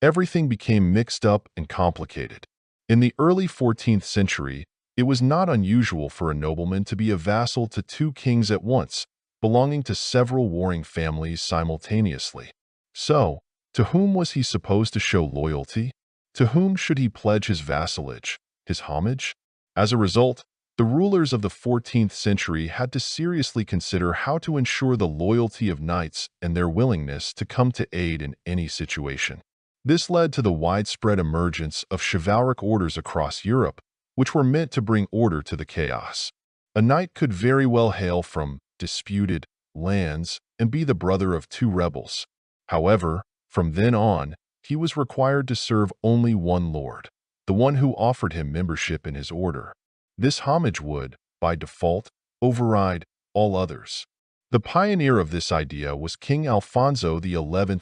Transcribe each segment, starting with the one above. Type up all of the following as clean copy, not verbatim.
everything became mixed up and complicated. In the early 14th century, it was not unusual for a nobleman to be a vassal to two kings at once, belonging to several warring families simultaneously. So, to whom was he supposed to show loyalty? To whom should he pledge his vassalage, his homage? As a result, the rulers of the 14th century had to seriously consider how to ensure the loyalty of knights and their willingness to come to aid in any situation. This led to the widespread emergence of chivalric orders across Europe, which were meant to bring order to the chaos. A knight could very well hail from disputed lands and be the brother of two rebels. However, from then on, he was required to serve only one lord, the one who offered him membership in his order. This homage would, by default, override all others. The pioneer of this idea was King Alfonso XI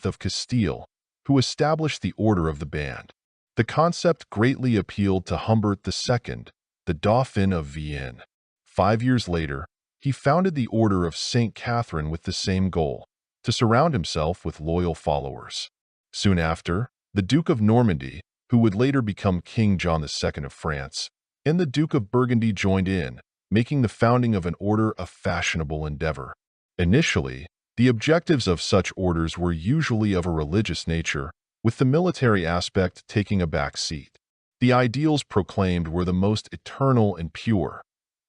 of Castile, who established the Order of the Band. The concept greatly appealed to Humbert II, the Dauphin of Vienne. 5 years later, he founded the Order of St. Catherine with the same goal, to surround himself with loyal followers. Soon after, the Duke of Normandy, who would later become King John II of France, and the Duke of Burgundy joined in, making the founding of an order a fashionable endeavor. Initially, the objectives of such orders were usually of a religious nature, with the military aspect taking a back seat. The ideals proclaimed were the most eternal and pure,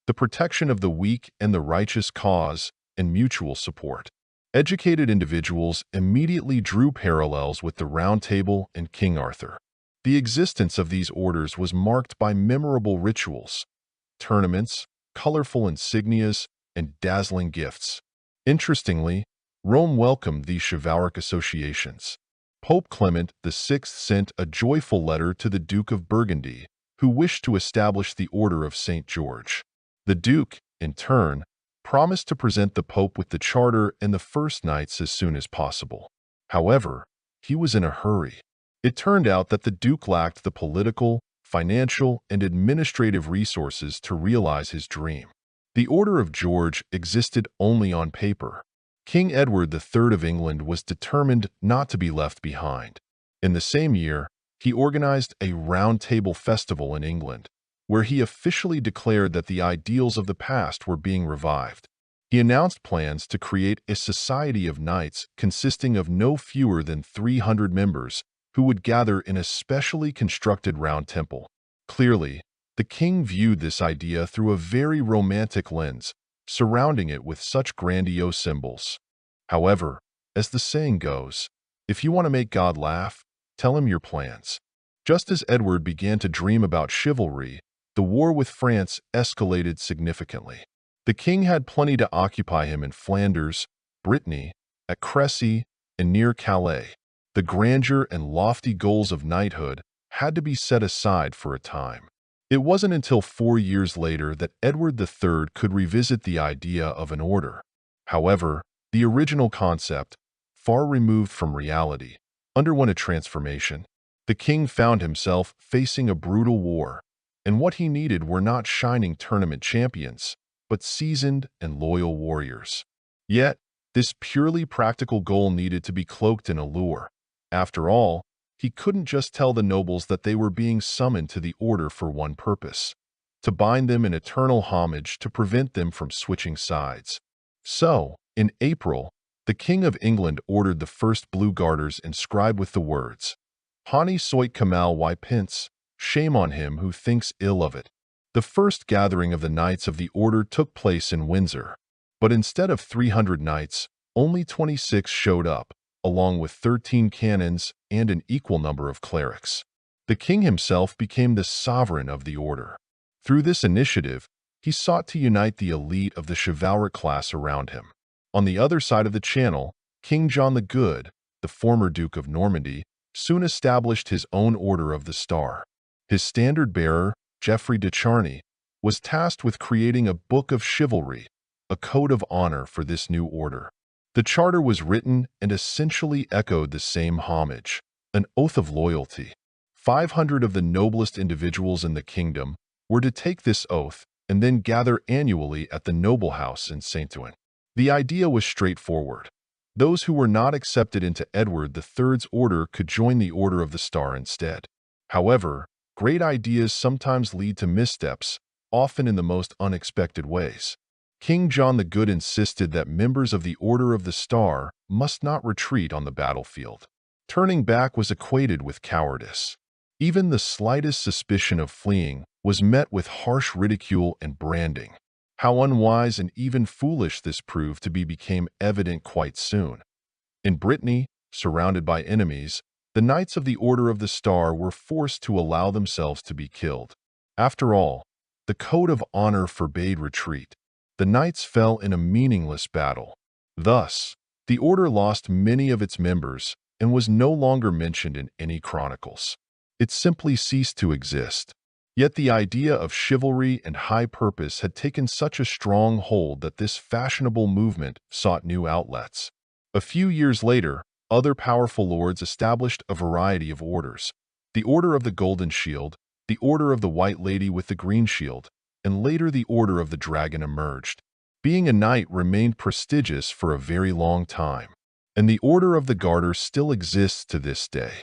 the protection of the weak and the righteous cause, and mutual support. Educated individuals immediately drew parallels with the Round Table and King Arthur. The existence of these orders was marked by memorable rituals, tournaments, colorful insignias, and dazzling gifts. Interestingly, Rome welcomed these chivalric associations. Pope Clement VI sent a joyful letter to the Duke of Burgundy, who wished to establish the Order of St. George. The Duke, in turn, promised to present the Pope with the charter and the first knights as soon as possible. However, he was in a hurry. It turned out that the Duke lacked the political, financial, and administrative resources to realize his dream. The Order of George existed only on paper. King Edward III of England was determined not to be left behind. In the same year, he organized a Round Table festival in England, where he officially declared that the ideals of the past were being revived. He announced plans to create a society of knights consisting of no fewer than 300 members who would gather in a specially constructed round temple. Clearly, the king viewed this idea through a very romantic lens, surrounding it with such grandiose symbols. However, as the saying goes, if you want to make God laugh, tell him your plans. Just as Edward began to dream about chivalry, the war with France escalated significantly. The king had plenty to occupy him in Flanders, Brittany, at Crécy, and near Calais. The grandeur and lofty goals of knighthood had to be set aside for a time. It wasn't until 4 years later that Edward III could revisit the idea of an order. However, the original concept, far removed from reality, underwent a transformation. The king found himself facing a brutal war, and what he needed were not shining tournament champions, but seasoned and loyal warriors. Yet, this purely practical goal needed to be cloaked in allure. After all, he couldn't just tell the nobles that they were being summoned to the order for one purpose, to bind them in eternal homage to prevent them from switching sides. So, in April, the King of England ordered the first blue garters inscribed with the words, "Honi soit Kamal y Pince, shame on him who thinks ill of it." The first gathering of the Knights of the Order took place in Windsor, but instead of 300 knights, only 26 showed up, along with 13 canons and an equal number of clerics. The king himself became the sovereign of the order. Through this initiative, he sought to unite the elite of the chivalric class around him. On the other side of the Channel, King John the Good, the former Duke of Normandy, soon established his own Order of the Star. His standard-bearer, Geoffrey de Charny, was tasked with creating a book of chivalry, a code of honor for this new order. The charter was written and essentially echoed the same homage, an oath of loyalty. 500 of the noblest individuals in the kingdom were to take this oath and then gather annually at the noble house in Saint-Ouen. The idea was straightforward. Those who were not accepted into Edward III's order could join the Order of the Star instead. However, great ideas sometimes lead to missteps, often in the most unexpected ways. King John the Good insisted that members of the Order of the Star must not retreat on the battlefield. Turning back was equated with cowardice. Even the slightest suspicion of fleeing was met with harsh ridicule and branding. How unwise and even foolish this proved to be became evident quite soon. In Brittany, surrounded by enemies, the Knights of the Order of the Star were forced to allow themselves to be killed. After all, the code of honor forbade retreat. The knights fell in a meaningless battle. Thus, the order lost many of its members and was no longer mentioned in any chronicles. It simply ceased to exist. Yet the idea of chivalry and high purpose had taken such a strong hold that this fashionable movement sought new outlets. A few years later, other powerful lords established a variety of orders. The Order of the Golden Shield, the Order of the White Lady with the Green Shield, and later the Order of the Dragon emerged. Being a knight remained prestigious for a very long time, and the Order of the Garter still exists to this day.